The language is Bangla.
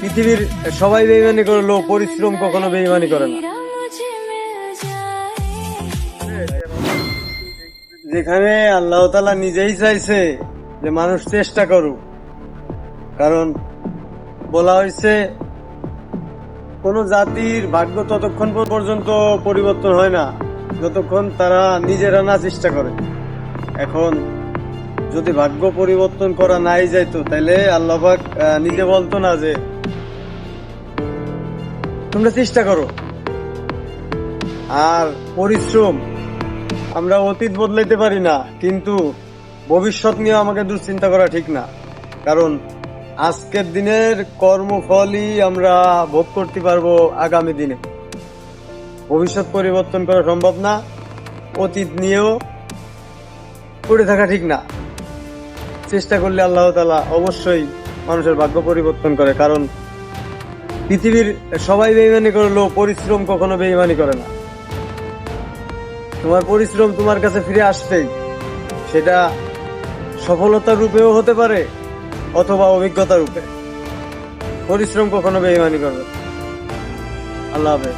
পৃথিবীর সবাই বেইমানি করলেও পরিশ্রম কখনো বেইমানি করে না। যেখানে আল্লাহ তাআলা নিজেই চাইছে যে মানুষ চেষ্টা করুক, কারণ বলা হয়েছে কোন জাতির ভাগ্য ততক্ষণ পর্যন্ত পরিবর্তন হয় না যতক্ষণ তারা নিজেরা না চেষ্টা করে। এখন যদি ভাগ্য পরিবর্তন করা নাই যাইতো তাহলে আল্লাহ পাক নিজে বলতো না যে তোমরা চেষ্টা করো। আর পরিশ্রম, আমরা অতীত বদলাইতে পারি না, কিন্তু ভবিষ্যৎ নিয়ে আমাকে দুশ্চিন্তা করা ঠিক না, কারণ আজকের দিনের কর্মফলই আমরা ভোগ করতে পারবো আগামী দিনে। ভবিষ্যৎ পরিবর্তন করা সম্ভব না, অতীত নিয়েও পড়ে থাকা ঠিক না। চেষ্টা করলে আল্লাহ তাআলা অবশ্যই মানুষের ভাগ্য পরিবর্তন করে, কারণ পৃথিবীর সবাই বেইমানি করলেও পরিশ্রম কখনো বেইমানি করে না। তোমার পরিশ্রম তোমার কাছে ফিরে আসবেই, সেটা সফলতার রূপেও হতে পারে অথবা অভিজ্ঞতা রূপে। পরিশ্রম কখনো বেইমানি করবে না। আল্লাহ হাফেজ।